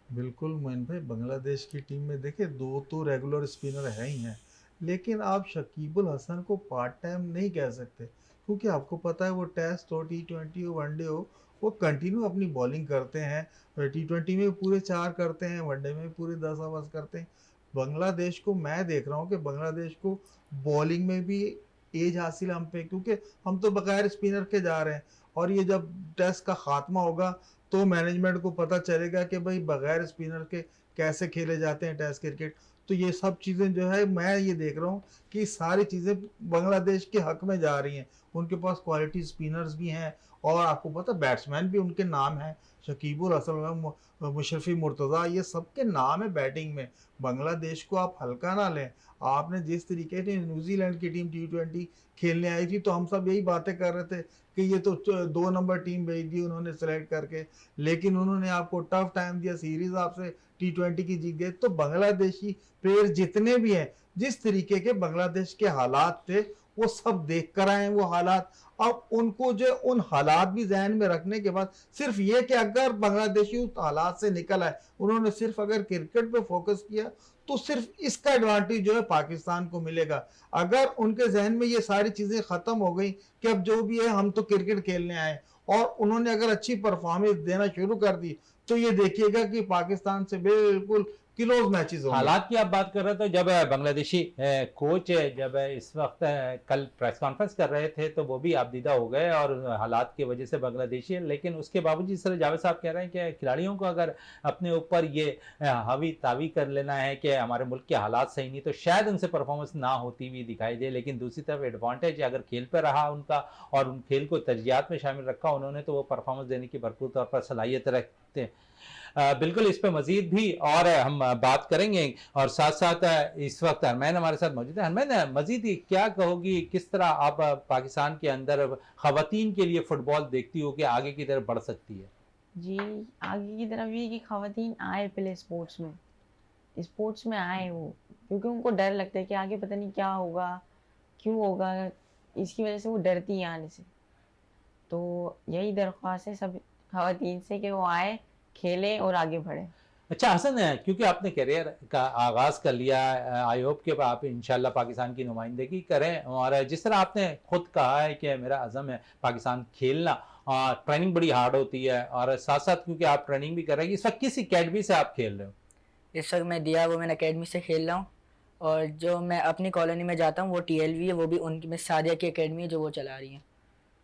बिल्कुल मोइन भाई, बांग्लादेश की टीम में देखिए 2 तो रेगुलर स्पिनर हैं ही हैं, लेकिन आप शकीबुल हसन को पार्ट टाइम नहीं कह सकते, क्योंकि आपको पता है वो टेस्ट हो, टी20 हो, वनडे हो, वो कंटिन्यू अपनी बॉलिंग करते हैं। टी20 में पूरे 4 करते हैं, वनडे में पूरे 10 ओवर्स करते हैं। बांग्लादेश को मैं देख रहा हूँ कि बांग्लादेश को बॉलिंग में भी एज हासिल हम पे, क्योंकि हम तो बगैर स्पिनर के जा रहे हैं। और ये जब टेस्ट का खात्मा होगा तो मैनेजमेंट को पता चलेगा कि भाई बगैर स्पिनर के कैसे खेले जाते हैं टेस्ट क्रिकेट। तो ये सब चीज़ें जो है मैं ये देख रहा हूँ कि सारी चीज़ें बांग्लादेश के हक में जा रही हैं। उनके पास क्वालिटी स्पिनर्स भी हैं, और आपको पता बैट्समैन भी उनके नाम हैं, शकीबुल हसन, मुशर्रफी मुर्तज़ा, ये सबके नाम है बैटिंग में। बांग्लादेश को आप हल्का ना लें। आपने जिस तरीके से न्यूजीलैंड की टीम टी20 खेलने आई थी तो हम सब यही बातें कर रहे थे कि ये तो 2 नंबर टीम भेज दी उन्होंने सेलेक्ट करके, लेकिन उन्होंने आपको टफ टाइम दिया, सीरीज आपसे टी20 की जीत गए। तो बांग्लादेशी प्लेयर जितने भी हैं, जिस तरीके के बांग्लादेश के हालात थे वो सब देख कर आए वो हालात। अब उनको जो उन हालात भी जहन में रखने के बाद सिर्फ ये कि अगर बांग्लादेशी उस हालात से निकल आए, उन्होंने सिर्फ अगर क्रिकेट पे फोकस किया, तो सिर्फ इसका एडवांटेज जो है पाकिस्तान को मिलेगा। अगर उनके जहन में ये सारी चीज़ें ख़त्म हो गई कि अब जो भी है हम तो क्रिकेट खेलने आए, और उन्होंने अगर अच्छी परफॉर्मेंस देना शुरू कर दी, तो ये देखिएगा कि पाकिस्तान से बिल्कुल क्लोज मैचेस होंगे। हालात की आप बात कर रहे थे, जब बांग्लादेशी कोच जब इस वक्त कल प्रेस कॉन्फ्रेंस कर रहे थे तो वो भी आपदीदा हो गए और हालात की वजह से बांग्लादेशी। लेकिन उसके बावजूद जिस तरह जावेद साहब कह रहे हैं कि खिलाड़ियों को अगर अपने ऊपर ये हावी तावी कर लेना है कि हमारे मुल्क के हालात सही नहीं, तो शायद उनसे परफॉर्मेंस ना होती हुई दिखाई दे। लेकिन दूसरी तरफ एडवांटेज अगर खेल पर रहा उनका और उन खेल को तरजीहात में शामिल रखा उन्होंने, तो वो परफॉर्मेंस देने की भरपूर तौर पर सलाहियत रखते हैं। बिल्कुल, इस पे मजीद भी और हम बात करेंगे। और साथ साथ इस वक्त हरमैन हमारे साथ मौजूद है। हरमैन, मजीद क्या कहोगी, किस तरह आप पाकिस्तान के अंदर खवातीन के लिए फुटबॉल देखती हो कि आगे की तरफ बढ़ सकती है? जी, आगे की तरफ ये कि खवातीन आए पहले स्पोर्ट्स में आए वो, क्योंकि उनको डर लगता है कि आगे पता नहीं क्या होगा, क्यों होगा, इसकी वजह से वो डरती हैं आने से। तो यही दरख्वास्त है सब खवातीन से कि वो आए, खेलें और आगे बढ़ें। अच्छा हसन है, क्योंकि आपने करियर का आगाज़ कर लिया, आई होप कि आप इंशाल्लाह पाकिस्तान की नुमाइंदगी करें, और जिस तरह आपने खुद कहा है कि मेरा अज़म है पाकिस्तान खेलना, ट्रेनिंग बड़ी हार्ड होती है, और साथ साथ क्योंकि आप ट्रेनिंग भी कर रहे हैं, इस वक्त किस अकेडमी से आप खेल रहे हो? इस वक्त मैं दिया वुमेन अकेडमी से खेल रहा हूँ, और जो मैं अपनी कॉलोनी में जाता हूँ वो टीएलवी है, वो भी उनकी में सादिया की अकेडमी है जो वो चला रही है।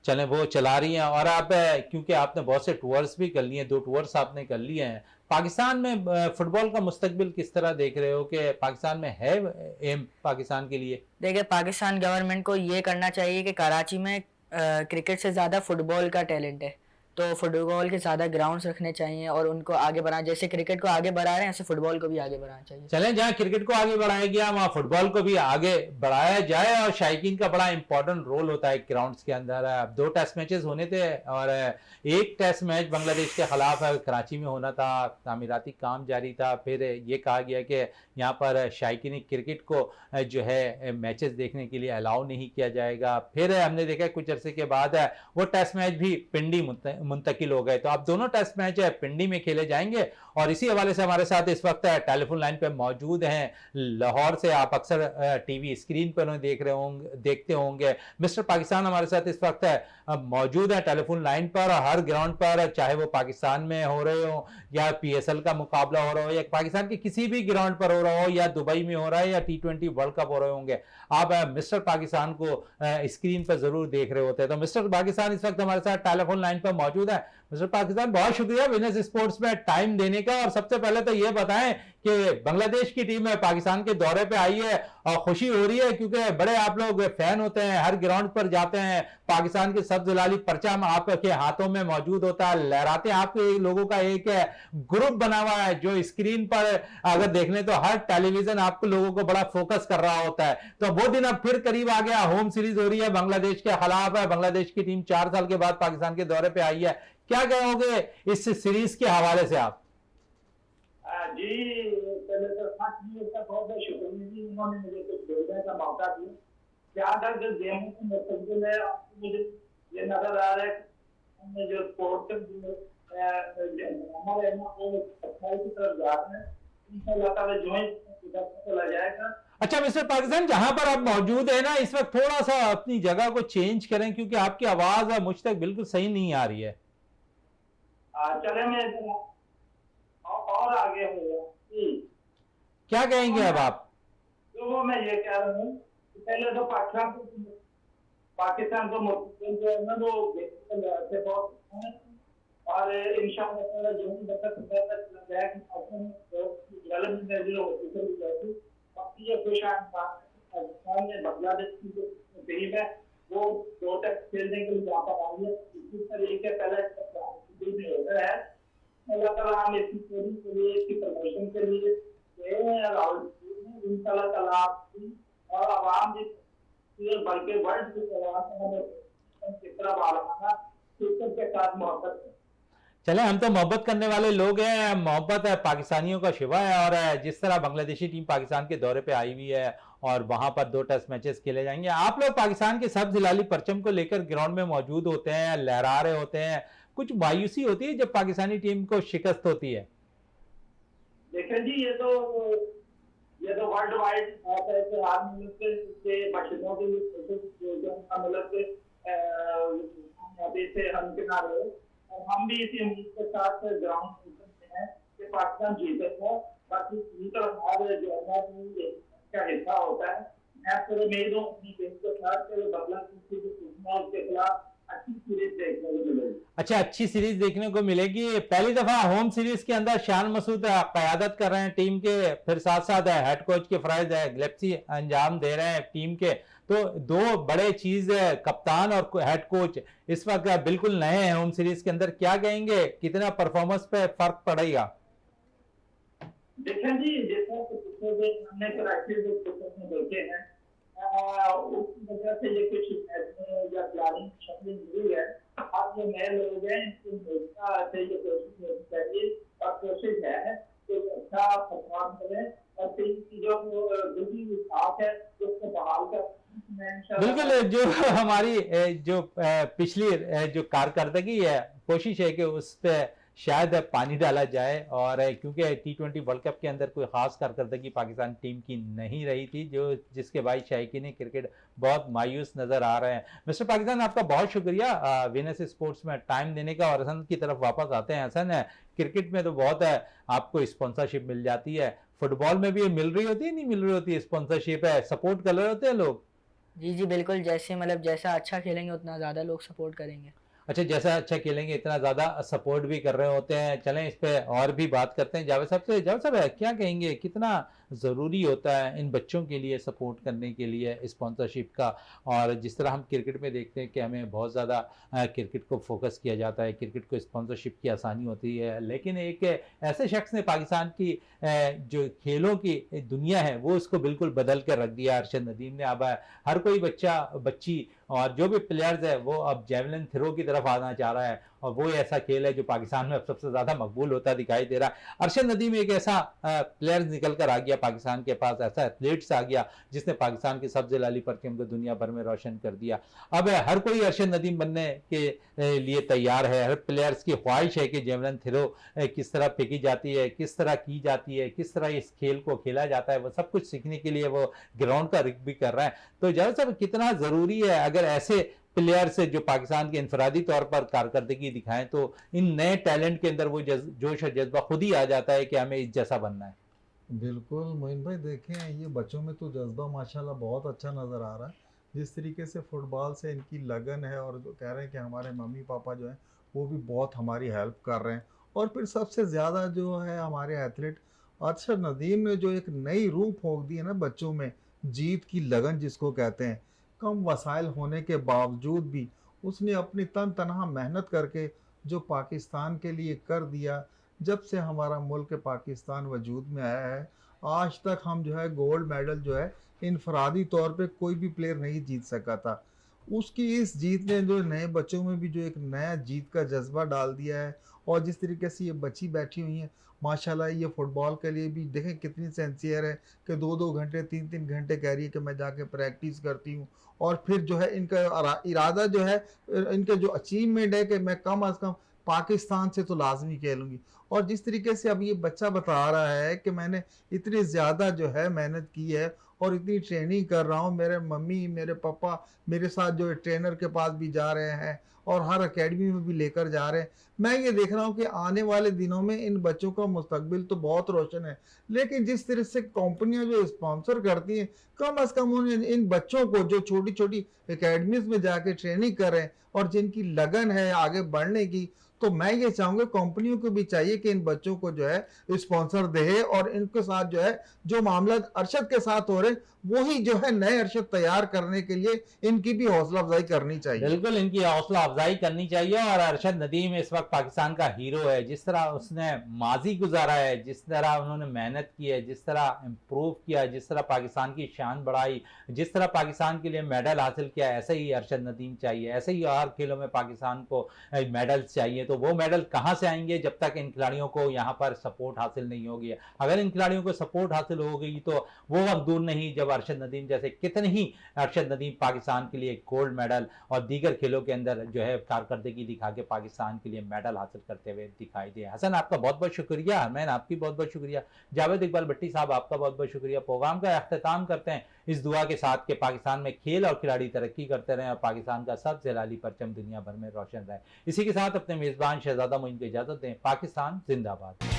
चलें, वो चला रही हैं, और आप क्योंकि आपने बहुत से टूर्स भी कर लिए हैं, 2 टूर्स आपने कर लिए हैं, पाकिस्तान में फुटबॉल का मुस्तकबिल किस तरह देख रहे हो कि पाकिस्तान में है एम पाकिस्तान के लिए? देखिए, पाकिस्तान गवर्नमेंट को ये करना चाहिए कि कराची में क्रिकेट से ज़्यादा फुटबॉल का टैलेंट है, तो फुटबॉल के ज़्यादा ग्राउंड्स रखने चाहिए और उनको आगे बढ़ाना, जैसे क्रिकेट को आगे बढ़ा रहे हैं ऐसे फुटबॉल को भी आगे बढ़ाना चाहिए। चलें, जहाँ क्रिकेट को आगे बढ़ाया गया वहाँ फुटबॉल को भी आगे बढ़ाया जाए, और शायकीन का बड़ा इंपॉर्टेंट रोल होता है ग्राउंड्स के अंदर। अब 2 टेस्ट मैचेस होने थे, और एक टेस्ट मैच बांग्लादेश के खिलाफ कराची में होना था, तामीराती काम जारी था, फिर ये कहा गया कि यहाँ पर शायकीन क्रिकेट को जो है मैचेस देखने के लिए अलाउ नहीं किया जाएगा। फिर हमने देखा कुछ अरसे के बाद वो टेस्ट मैच भी पिंडी मुंतकिल हो गए, तो अब दोनों टेस्ट मैच पिंडी में खेले जाएंगे। और इसी हवाले से हमारे साथ इस वक्त टेलीफोन लाइन पे मौजूद हैं लाहौर से, आप अक्सर टीवी स्क्रीन पर उन्हें देखते होंगे, मिस्टर पाकिस्तान हमारे साथ इस वक्त मौजूद है टेलीफोन लाइन पर। हर ग्राउंड पर, चाहे वो पाकिस्तान में हो रहे हो या पीएसएल का मुकाबला हो रहा हो, या पाकिस्तान के किसी भी ग्राउंड पर हो रहा हो, या दुबई में हो रहा है, या T20 वर्ल्ड कप हो रहे होंगे, आप मिस्टर पाकिस्तान को स्क्रीन पर जरूर देख रहे होते हैं। तो मिस्टर पाकिस्तान इस वक्त हमारे साथ टेलीफोन लाइन पर मौजूद है। मिस्टर पाकिस्तान, बहुत शुक्रिया विनर्स स्पोर्ट्स में टाइम देने का, और सबसे पहले तो ये बताएं कि बांग्लादेश की टीम पाकिस्तान के दौरे पे आई है, और खुशी हो रही है क्योंकि बड़े आप लोग फैन होते हैं, हर ग्राउंड पर जाते हैं, पाकिस्तान के सब्ज लाली परचम आपके हाथों में मौजूद होता है, लहराते हैं। आपके लोगों का एक ग्रुप बना हुआ है जो स्क्रीन पर अगर देख लें तो हर टेलीविजन आपको लोगों को बड़ा फोकस कर रहा होता है। तो वो दिन अब फिर करीब आ गया, होम सीरीज हो रही है, बांग्लादेश के खिलाफ है, बांग्लादेश की टीम 4 साल के बाद पाकिस्तान के दौरे पे आई है, क्या कहोगे इस सीरीज के हवाले से आप? जी, पहले तो का बहुत बहुत शुक्रिया जी, उन्होंने मुझे कुछ बोलने का मौका दिया। जहाँ तक जो गेम के मुस्तकबिल है, मुझे ये नजर आ रहा है कि जो स्पोर्ट्स हमारे वो अच्छाई की तरफ जा रहे हैं, इंशाल्लाह ताला जो ही चला जाएगा। अच्छा मिस्टर पाकिस्तान, जहां पर आप मौजूद है ना, इस वक्त थोड़ा सा अपनी जगह को चेंज करें क्योंकि आपकी आवाज मुझ तक बिल्कुल सही नहीं आ रही है। चले मैं और आगे होगा, क्या कहेंगे अब आप? तो वो मैं ये कह रहा हूँ कि पहले तो पाकिस्तान को मुस्तकिल जो है ना वो से बहुत है, और इंशाअल्लाह जो भी तक जाए कि गलत नजर होती चली जाएगी। बाकी ये खुशान पाकिस्तान ने बांग्लादेश की जो टीम है वो 2 टेस्ट खेलने के लिए यहाँ पर आई है, इसी तरीके पहले होता है। अल्लाह ताला हम इसकी पूरी के लिए, इसकी प्रमोशन के लिए इंशाअल्लाह ताला और आवाम बल्कि वर्ल्ड की तरफ आना क्रिकेट के साथ मोहब्बत। चले, हम तो मोहब्बत करने वाले लोग हैं, मोहब्बत है पाकिस्तानियों का शिवा है, और जिस तरह बांग्लादेशी टीम पाकिस्तान के दौरे पे आई हुई है और वहां पर 2 टेस्ट मैचेस खेले जाएंगे, आप लोग पाकिस्तान के सब्ज हिलाली परचम को लेकर ग्राउंड में मौजूद होते हैं, लहरा रहे होते हैं, कुछ मायूसी होती है जब पाकिस्तानी टीम को शिकस्त होती है? देखिए जी, ये तो वर्ल्ड वाइड हर मुल्क के बच्चों के मुल्क से हम किनारे, और हम भी इसी उम्मीद के साथ ग्राउंड में हैं कि पाकिस्तान जीतेगा। बाकी हमारे जो का हिस्सा होता है, मैं पूरे उम्मीद हूँ अपनी टीम के साथ बांग्लादेश की जो उसके खिलाफ अच्छी सीरीज देखने को मिलेगी। अच्छा, अच्छी सीरीज देखने को मिलेगी। पहली दफा होम सीरीज के अंदर शान मसूद क़यादत कर रहे हैं टीम के, फिर साथ साथ हेड कोच के फराइज गिलेप्सी अंजाम दे रहे हैं टीम के, तो 2 बड़े चीज कप्तान और हेड कोच इस वक्त बिल्कुल नए हैं होम सीरीज के अंदर, क्या कहेंगे कितना परफॉर्मेंस पे फर्क पड़ेगा? देखें जी, जैसा कि हमने कराची में देखे हैं, उस वजह से ये कुछ या प्लानिंग शक्ल मिली है। अब ये नए लोग हैं, इनकी ये कोशिश होनी चाहिए, और कोशिश है कि अच्छा परफॉर्म करें, और टीम की जो बिल्कुल साथ है उसको बहाल कर। बिल्कुल, जो हमारी जो पिछली जो कारकर्दगी है, कोशिश है कि उस पे शायद पानी डाला जाए। और क्योंकि T20 वर्ल्ड कप के अंदर कोई ख़ास कारकर्दगी पाकिस्तान टीम की नहीं रही थी, जो जिसके भाई शायकीन क्रिकेट बहुत मायूस नज़र आ रहे हैं। मिस्टर पाकिस्तान, आपका बहुत शुक्रिया वीनस स्पोर्ट्स में टाइम देने का। और हसन की तरफ वापस आते हैं। हसन, क्रिकेट में तो बहुत है, आपको स्पॉन्सरशिप मिल जाती है, फुटबॉल में भी मिल रही होती है, नहीं मिल रही होती है स्पॉन्सरशिप? है, सपोर्ट कर रहे होते हैं लोग? जी जी बिल्कुल, जैसे मतलब जैसा अच्छा खेलेंगे उतना ज़्यादा लोग सपोर्ट करेंगे। अच्छा, जैसा अच्छा खेलेंगे इतना ज़्यादा सपोर्ट भी कर रहे होते हैं। चलें इस पे और भी बात करते हैं जावेद साहब से। जावेद साहब, क्या कहेंगे, कितना ज़रूरी होता है इन बच्चों के लिए सपोर्ट करने के लिए स्पॉन्सरशिप का? और जिस तरह हम क्रिकेट में देखते हैं कि हमें बहुत ज़्यादा क्रिकेट को फोकस किया जाता है, क्रिकेट को स्पॉन्सरशिप की आसानी होती है, लेकिन एक ऐसे शख्स ने पाकिस्तान की जो खेलों की दुनिया है वो उसको बिल्कुल बदल कर रख दिया, अरशद नदीम ने। अब हर कोई बच्चा बच्ची और जो भी प्लेयर्स है वो अब जेवलिन थ्रो की तरफ आना चाह रहा है, और वो ऐसा खेल है जो पाकिस्तान में अब सबसे ज़्यादा मकबूल होता दिखाई दे रहा है। अरशद नदीम एक ऐसा प्लेयर निकल कर आ गया पाकिस्तान के पास, ऐसा एथलीट्स आ गया जिसने पाकिस्तान की सब्ज़ लाली परचम को दुनिया भर में रोशन कर दिया। अब हर कोई अरशद नदीम बनने के लिए तैयार है। हर प्लेयर्स की ख्वाहिश है कि जेवलिन थ्रो किस तरह फेंकी जाती है, किस तरह की जाती है, किस तरह इस खेल को खेला जाता है, वो सब कुछ सीखने के लिए वो ग्राउंड का रुख भी कर रहा है। तो जावेद साहब, कितना ज़रूरी है अगर ऐसे प्लेयर से जो पाकिस्तान के इंफरादी तौर पर कारकर्दगी दिखाएं, तो इन नए टैलेंट के अंदर वो जोश और जज्बा खुद ही आ जाता है कि हमें इस जैसा बनना है। बिल्कुल मोइन भाई, देखें ये बच्चों में तो जज्बा माशाल्लाह बहुत अच्छा नज़र आ रहा है। जिस तरीके से फुटबॉल से इनकी लगन है, और जो कह रहे हैं कि हमारे मम्मी पापा जो हैं वो भी बहुत हमारी हेल्प कर रहे हैं। और फिर सबसे ज़्यादा जो है हमारे एथलीट अरशद नदीम ने जो एक नई रूह फूंक दी है ना बच्चों में, जीत की लगन जिसको कहते हैं। कम वसाइल होने के बावजूद भी उसने अपनी तन तनहा मेहनत करके जो पाकिस्तान के लिए कर दिया। जब से हमारा मुल्क पाकिस्तान वजूद में आया है, आज तक हम जो है गोल्ड मेडल जो है इनफरादी तौर पे कोई भी प्लेयर नहीं जीत सका था। उसकी इस जीत ने जो नए बच्चों में भी जो एक नया जीत का जज्बा डाल दिया है। और जिस तरीके से ये बच्ची बैठी हुई हैं माशाल्लाह, ये फुटबॉल के लिए भी देखें कितनी सिंसियर है कि 2-2 घंटे 3-3 घंटे कह रही है कि मैं जाके प्रैक्टिस करती हूँ। और फिर जो है इनका इरादा जो है, इनके जो अचीवमेंट है कि मैं कम अज़ कम पाकिस्तान से तो लाजमी खेलूँगी। और जिस तरीके से अब ये बच्चा बता रहा है कि मैंने इतनी ज़्यादा जो है मेहनत की है और इतनी ट्रेनिंग कर रहा हूँ, मेरे मम्मी मेरे पापा मेरे साथ जो है ट्रेनर के पास भी जा रहे हैं और हर एकेडमी में भी लेकर जा रहे हैं। मैं ये देख रहा हूँ कि आने वाले दिनों में इन बच्चों का मुस्तकबिल तो बहुत रोशन है, लेकिन जिस तरह से कंपनियां जो स्पॉन्सर करती हैं, कम अज़ कम उन्हें इन बच्चों को जो छोटी छोटी एकेडमीज में जाके ट्रेनिंग कर रहे हैं और जिनकी लगन है आगे बढ़ने की, तो मैं ये चाहूँगा कंपनियों को भी चाहिए कि इन बच्चों को जो है स्पॉन्सर दे और इनके साथ जो है जो मामला अरशद के साथ हो रहे वही जो है नए अरशद तैयार करने के लिए इनकी भी हौसला अफजाई करनी चाहिए। बिल्कुल, इनकी हौसला अफजाई करनी चाहिए। और अरशद नदीम इस वक्त पाकिस्तान का हीरो है। जिस तरह उसने माजी गुजारा है, जिस तरह उन्होंने मेहनत की है, जिस तरह इम्प्रूव किया, जिस तरह पाकिस्तान की शान बढ़ाई, जिस तरह पाकिस्तान के लिए मेडल हासिल किया, ऐसे ही अरशद नदीम चाहिए। ऐसे ही हर खेलों में पाकिस्तान को मेडल्स चाहिए। तो वो मेडल कहाँ से आएंगे जब तक इन खिलाड़ियों को यहाँ पर सपोर्ट हासिल नहीं होगी। अगर इन खिलाड़ियों को सपोर्ट हासिल हो गई तो वो वक्त दूर नहीं जब अरशद नदीम जैसे कितने ही अरशद नदीम पाकिस्तान के लिए गोल्ड मेडल और दीगर खेलों के अंदर जो है कारकर्दगी दिखा के पाकिस्तान के लिए मेडल हासिल करते हुए दिखाई दिए। हसन, आपका बहुत बहुत शुक्रिया। हरमैन, आपकी बहुत बहुत शुक्रिया। जावेद इकबाल भट्टी साहब, आपका बहुत बहुत शुक्रिया। प्रोग्राम का अख्ताम करते हैं इस दुआ के साथ कि पाकिस्तान में खेल और खिलाड़ी तरक्की करते रहें और पाकिस्तान का सबसे लाली परचम दुनिया भर में रोशन रहे। इसी के साथ अपने मेजबान शहजादा मोइन को इजाजत दें। पाकिस्तान जिंदाबाद।